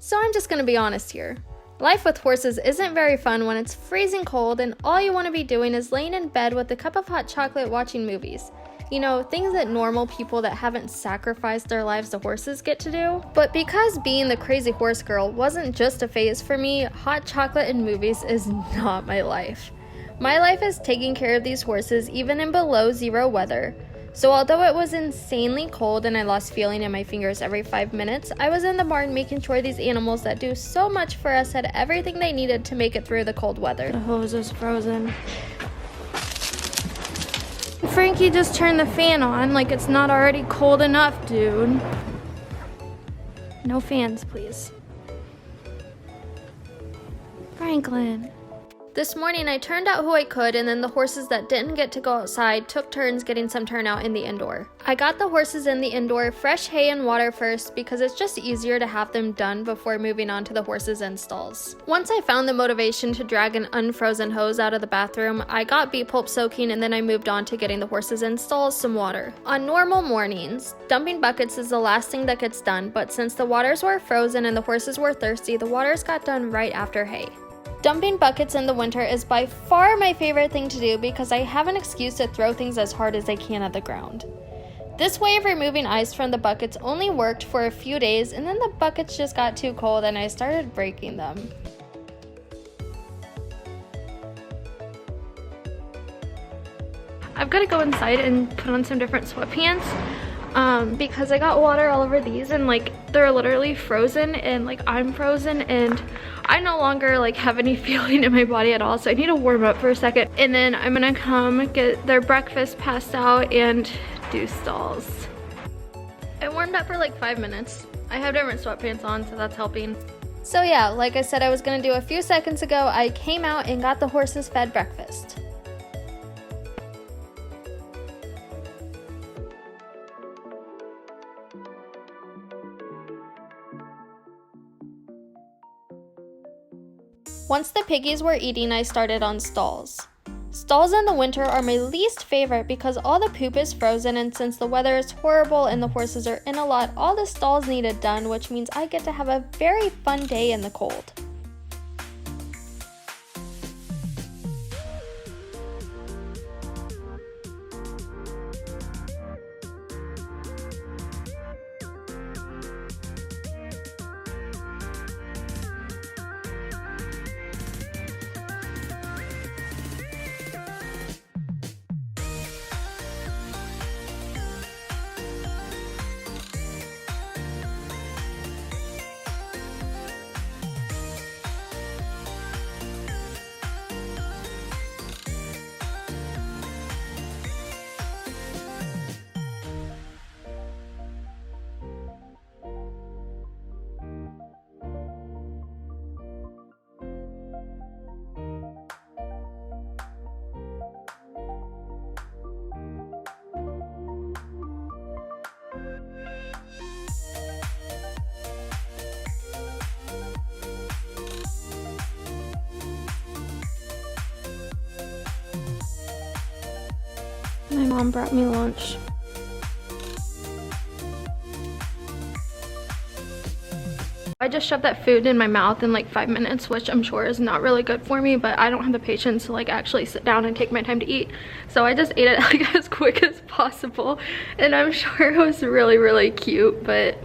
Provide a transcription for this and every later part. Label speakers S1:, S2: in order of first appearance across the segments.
S1: So I'm just gonna be honest here. Life with horses isn't very fun when it's freezing cold and all you want to be doing is laying in bed with a cup of hot chocolate watching movies. You know, things that normal people that haven't sacrificed their lives to horses get to do. But because being the crazy horse girl wasn't just a phase for me, hot chocolate and movies is not my life. My life is taking care of these horses even in below zero weather. So although it was insanely cold and I lost feeling in my fingers every 5 minutes, I was in the barn making sure these animals that do so much for us had everything they needed to make it through the cold weather. The hose is frozen. Frankie just turned the fan on like it's not already cold enough, dude. No fans, please. Franklin. This morning I turned out who I could, and then the horses that didn't get to go outside took turns getting some turnout in the indoor. I got the horses in the indoor fresh hay and water first because it's just easier to have them done before moving on to the horses in stalls. Once I found the motivation to drag an unfrozen hose out of the bathroom, I got beet pulp soaking and then I moved on to getting the horses in stalls some water. On normal mornings, dumping buckets is the last thing that gets done, but since the waters were frozen and the horses were thirsty, the waters got done right after hay. Dumping buckets in the winter is by far my favorite thing to do because I have an excuse to throw things as hard as I can at the ground. This way of removing ice from the buckets only worked for a few days, and then the buckets just got too cold and I started breaking them. I've got to go inside and put on some different sweatpants because I got water all over these and like they're literally frozen and like I'm frozen and I no longer like have any feeling in my body at all, so I need to warm up for a second and then I'm gonna come get their breakfast passed out and do stalls. I warmed up for like 5 minutes. I have different sweatpants on, so that's helping. So yeah, like I said I was gonna do a few seconds ago, I came out and got the horses fed breakfast. Once the piggies were eating, I started on stalls. Stalls in the winter are my least favorite because all the poop is frozen, and since the weather is horrible and the horses are in a lot, all the stalls needed done, which means I get to have a very fun day in the cold. My mom brought me lunch. I just shoved that food in my mouth in like 5 minutes, which I'm sure is not really good for me, but I don't have the patience to like actually sit down and take my time to eat. So I just ate it like as quick as possible, and I'm sure it was really, really cute, but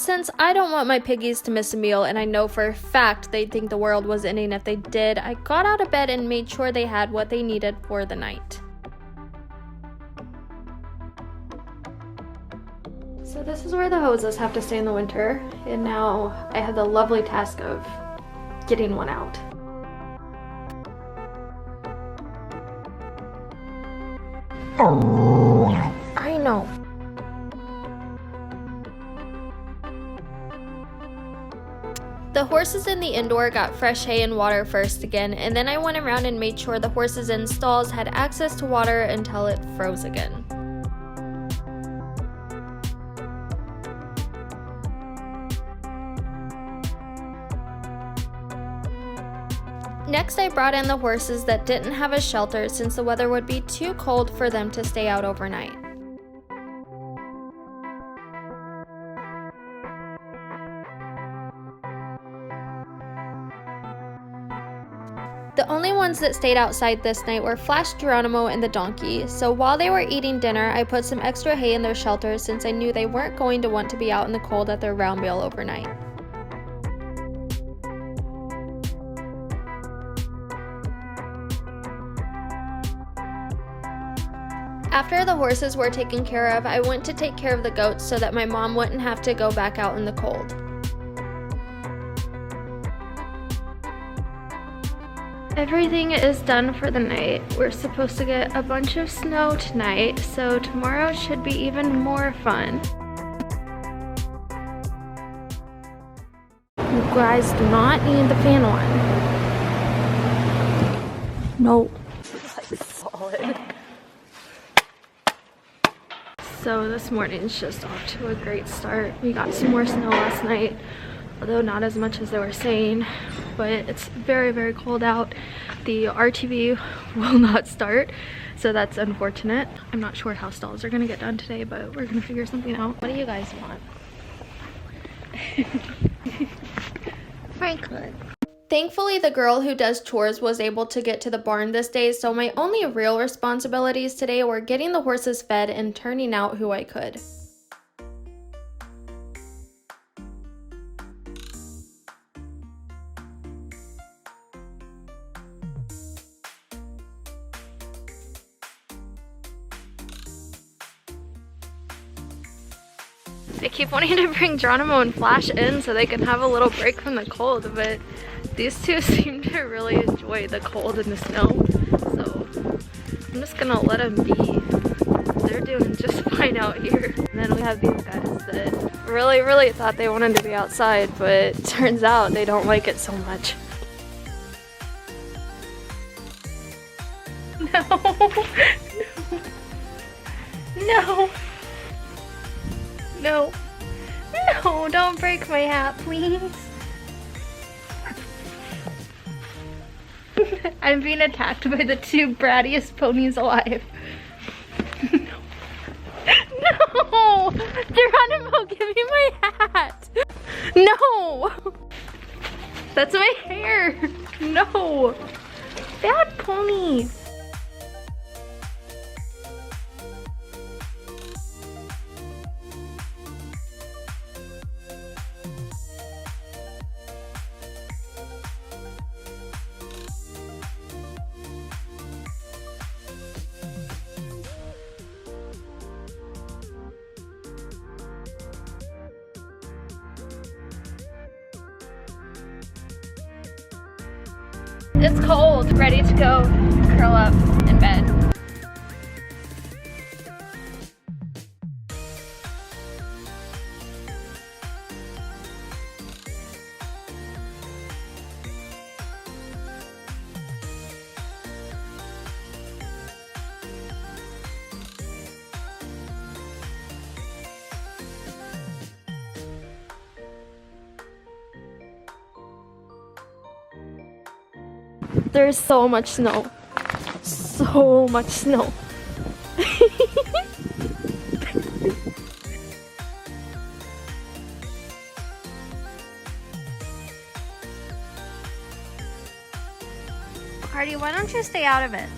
S1: since I don't want my piggies to miss a meal and I know for a fact they'd think the world was ending if they did, I got out of bed and made sure they had what they needed for the night. So this is where the hoses have to stay in the winter, and now I have the lovely task of getting one out. I know. The horses in the indoor got fresh hay and water first again, and then I went around and made sure the horses in stalls had access to water until it froze again. Next, I brought in the horses that didn't have a shelter since the weather would be too cold for them to stay out overnight. The only ones that stayed outside this night were Flash, Geronimo, and the donkey, so while they were eating dinner, I put some extra hay in their shelter since I knew they weren't going to want to be out in the cold at their round bale overnight. After the horses were taken care of, I went to take care of the goats so that my mom wouldn't have to go back out in the cold. Everything is done for the night. We're supposed to get a bunch of snow tonight, so tomorrow should be even more fun. You guys do not need the fan on. No. It's like solid. So this morning's just off to a great start. We got some more snow last night, although not as much as they were saying, but it's very, very cold out. The RTV will not start, so that's unfortunate. I'm not sure how stalls are gonna get done today, but we're gonna figure something out. What do you guys want? Franklin. Thankfully, the girl who does chores was able to get to the barn this day, so my only real responsibilities today were getting the horses fed and turning out who I could. I keep wanting to bring Geronimo and Flash in so they can have a little break from the cold, but these two seem to really enjoy the cold and the snow, so I'm just gonna let them be. They're doing just fine out here. And then we have these guys that really thought they wanted to be outside, but turns out they don't like it so much. No. No. No, don't break my hat, please. I'm being attacked by the two brattiest ponies alive. No. No! Geronimo, give me my hat! No! That's my hair! No! Bad pony! It's cold, ready to go curl up in bed. There's so much snow. So much snow. Cardi, why don't you stay out of it?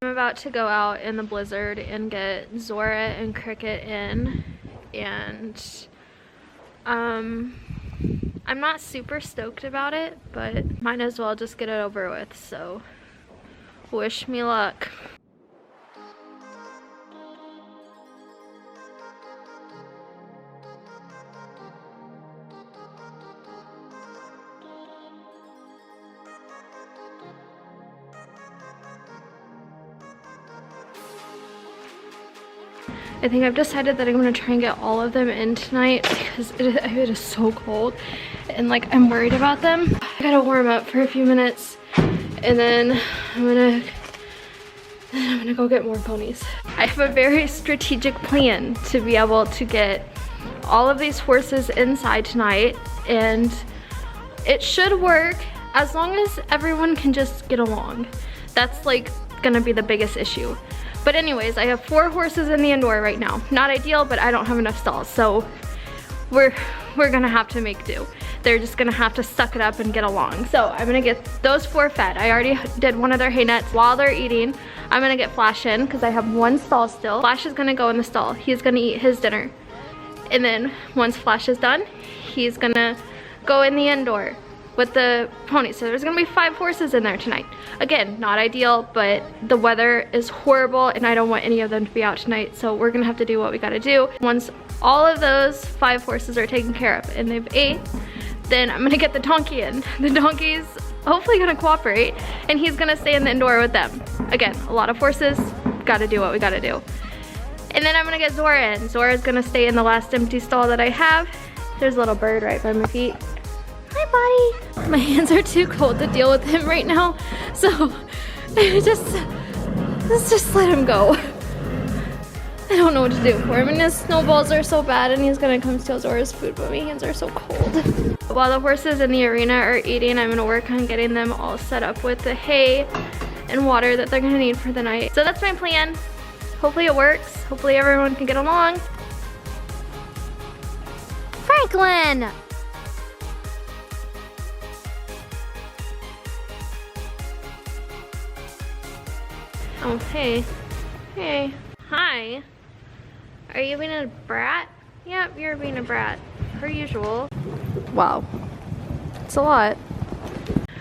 S1: I'm about to go out in the blizzard and get Zora and Cricket in, and I'm not super stoked about it, but might as well just get it over with, so wish me luck. I think I've decided that I'm going to try and get all of them in tonight because it is so cold and like I'm worried about them. I gotta warm up for a few minutes and then I'm gonna go get more ponies. I have a very strategic plan to be able to get all of these horses inside tonight, and it should work as long as everyone can just get along. That's like gonna be the biggest issue. But anyways, I have 4 horses in the indoor right now. Not ideal, but I don't have enough stalls, so we're gonna have to make do. They're just gonna have to suck it up and get along. So I'm gonna get those 4 fed. I already did one of their hay nets. While they're eating, I'm gonna get Flash in because I have 1 stall still. Flash is gonna go in the stall. He's gonna eat his dinner. And then once Flash is done, he's gonna go in the indoor with the ponies. So there's gonna be 5 horses in there tonight. Again, not ideal, but the weather is horrible and I don't want any of them to be out tonight, so we're gonna have to do what we gotta do. Once all of those 5 horses are taken care of and they've ate, then I'm gonna get the donkey in. The donkey's hopefully gonna cooperate and he's gonna stay in the indoor with them. Again, a lot of horses, gotta do what we gotta do. And then I'm gonna get Zora in. Zora's gonna stay in the last empty stall that I have. There's a little bird right by my feet. Hi, buddy. My hands are too cold to deal with him right now, so let's just let him go. I don't know what to do for him, and his snowballs are so bad, and he's gonna come steal Zora's food, but my hands are so cold. While the horses in the arena are eating, I'm gonna work on getting them all set up with the hay and water that they're gonna need for the night. So that's my plan. Hopefully it works. Hopefully everyone can get along. Franklin! Oh, hey. Hey. Hi. Are you being a brat? Yep, you're being a brat. Per usual. Wow. It's a lot.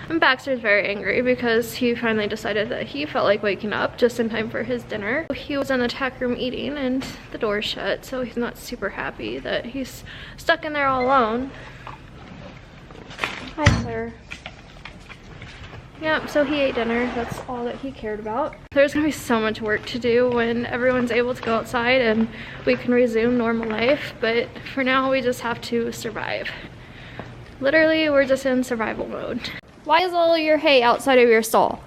S1: And Baxter's very angry because he finally decided that he felt like waking up just in time for his dinner. He was in the tack room eating and the door's shut, so he's not super happy that he's stuck in there all alone. Hi, Claire. Yeah, so he ate dinner. That's all that he cared about. There's gonna be so much work to do when everyone's able to go outside and we can resume normal life, but for now we just have to survive. Literally, we're just in survival mode. Why is all your hay outside of your stall?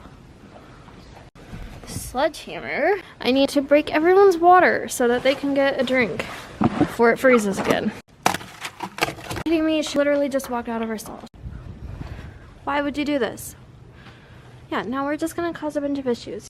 S1: Sledgehammer. I need to break everyone's water so that they can get a drink before it freezes again. Kidding me? She literally just walked out of her stall. Why would you do this? Yeah, now we're just gonna cause a bunch of issues.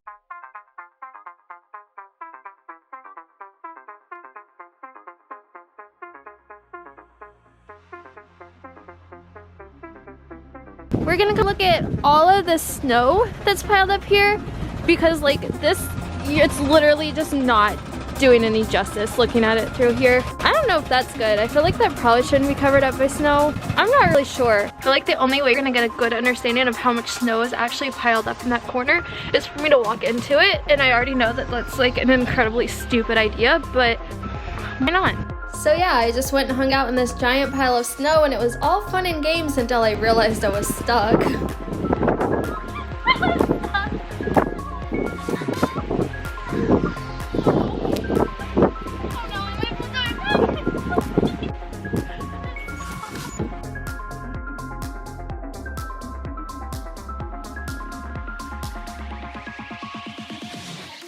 S1: We're gonna go look at all of the snow that's piled up here because like this, it's literally just not doing any justice looking at it through here. I don't know if that's good. I feel like that probably shouldn't be covered up by snow. I'm not really sure. I feel like the only way you're gonna get a good understanding of how much snow is actually piled up in that corner is for me to walk into it, and I already know that that's like an incredibly stupid idea, but why not? So yeah, I just went and hung out in this giant pile of snow and it was all fun and games until I realized I was stuck.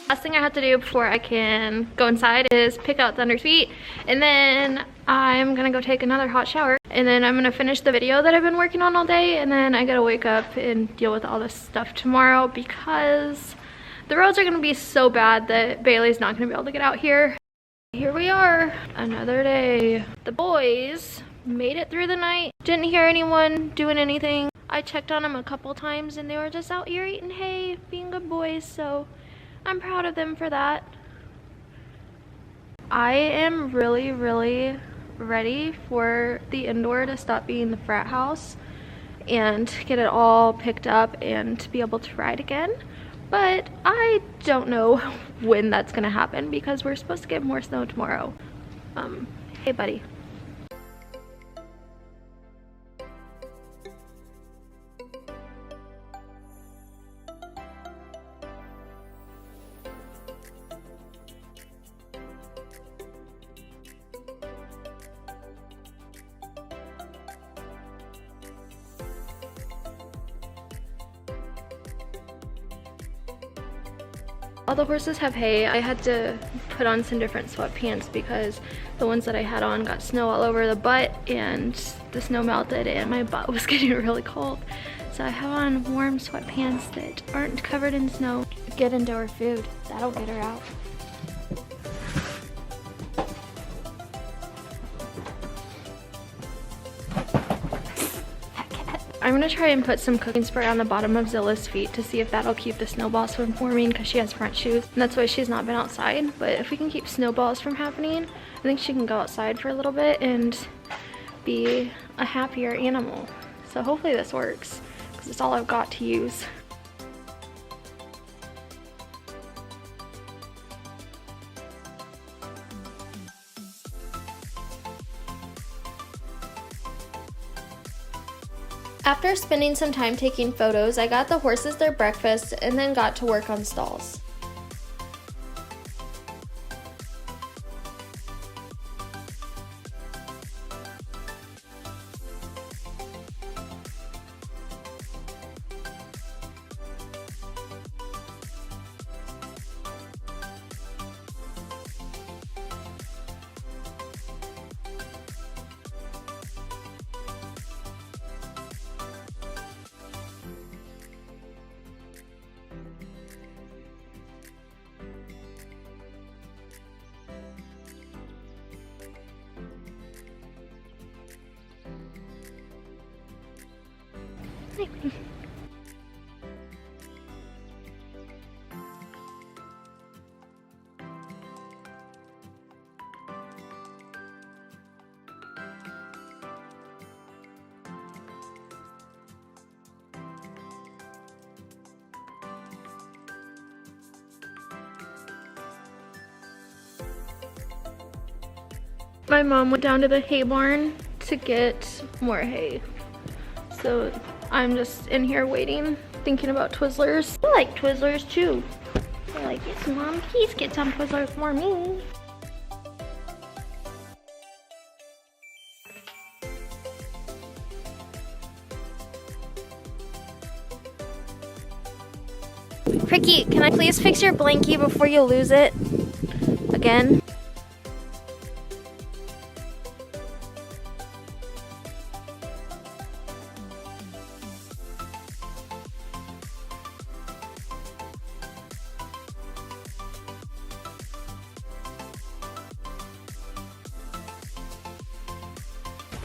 S1: Last thing I have to do before I can go inside is pick out Thunder's feet, and then I'm gonna go take another hot shower, and then I'm gonna finish the video that I've been working on all day, and then I gotta wake up and deal with all this stuff tomorrow because the roads are gonna be so bad that Bailey's not gonna be able to get out here. Here we are, another day. The boys made it through the night. Didn't hear anyone doing anything. I checked on them a couple times and they were just out here eating hay, being good boys, so I'm proud of them for that. I am really ready for the indoor to stop being the frat house and get it all picked up and to be able to ride again. But I don't know when that's gonna happen because we're supposed to get more snow tomorrow. Hey buddy. All the horses have hay. I had to put on some different sweatpants because the ones that I had on got snow all over the butt and the snow melted and my butt was getting really cold. So I have on warm sweatpants that aren't covered in snow. Get into her food. That'll get her out. I'm gonna try and put some cooking spray on the bottom of Zilla's feet to see if that'll keep the snowballs from forming because she has front shoes and that's why she's not been outside. But if we can keep snowballs from happening, I think she can go outside for a little bit and be a happier animal. So hopefully this works because it's all I've got to use. After spending some time taking photos, I got the horses their breakfast and then got to work on stalls. My mom went down to the hay barn to get more hay. So I'm just in here waiting, thinking about Twizzlers. I like Twizzlers too. They're like, yes mom, please get some Twizzlers for me. Pricky, can I please fix your blankie before you lose it again?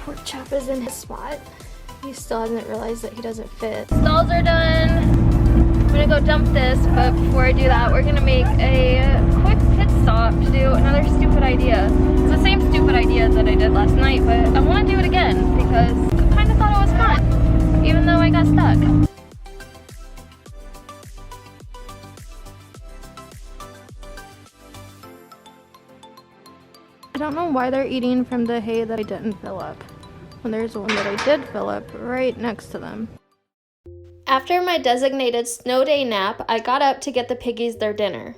S1: Poor chap is in his spot. He still hasn't realized that he doesn't fit. Stalls are done. I'm gonna go dump this, but before I do that, we're gonna make a quick pit stop to do another stupid idea. It's the same stupid idea that I did last night, but I wanna do it again because I kinda thought it was fun, even though I got stuck. I don't know why they're eating from the hay that I didn't fill up, when there's one that I did fill up right next to them. After my designated snow day nap, I got up to get the piggies their dinner.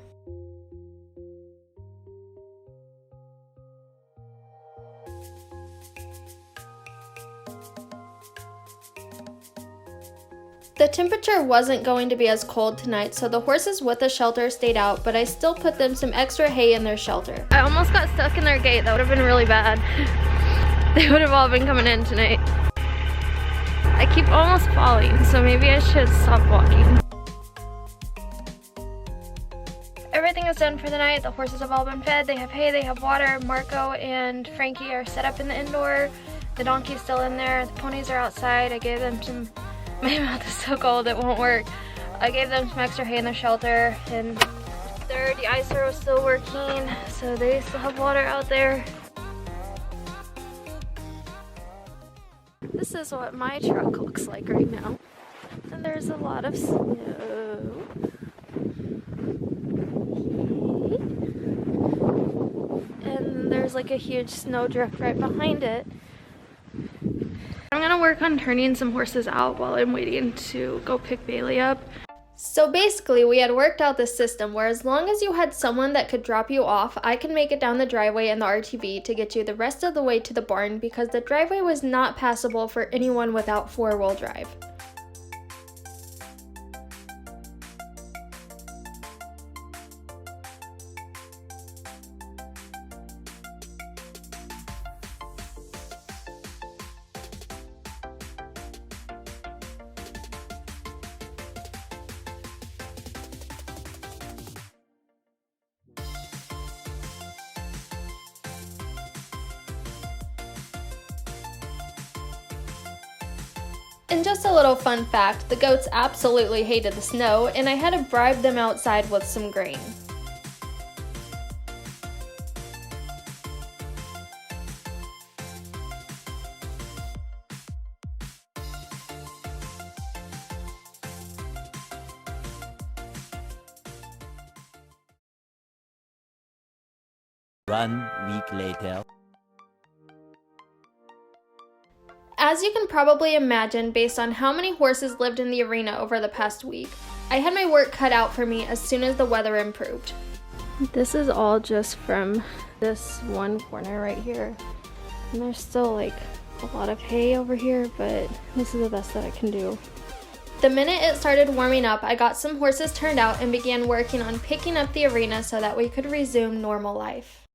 S1: The temperature wasn't going to be as cold tonight, so the horses with the shelter stayed out, but I still put them some extra hay in their shelter. I almost got stuck in their gate. That would have been really bad. They would have all been coming in tonight. I keep almost falling, so maybe I should stop walking. Everything is done for the night. The horses have all been fed. They have hay, they have water. Marco and Frankie are set up in the indoor. The donkey's still in there. The ponies are outside. I gave them some... My mouth is so cold it won't work. I gave them some extra hay in the shelter, and there. The icer was still working, so they still have water out there. This is what my truck looks like right now. And there's a lot of snow. And there's like a huge snowdrift right behind it. I'm gonna work on turning some horses out while I'm waiting to go pick Bailey up. So basically, we had worked out this system where as long as you had someone that could drop you off, I could make it down the driveway in the RTV to get you the rest of the way to the barn because the driveway was not passable for anyone without four-wheel drive. And just a little fun fact, the goats absolutely hated the snow, and I had to bribe them outside with some grain.
S2: One week later.
S1: As you can probably imagine, based on how many horses lived in the arena over the past week, I had my work cut out for me as soon as the weather improved. This is all just from this one corner right here. And there's still like a lot of hay over here, but this is the best that I can do. The minute it started warming up, I got some horses turned out and began working on picking up the arena so that we could resume normal life.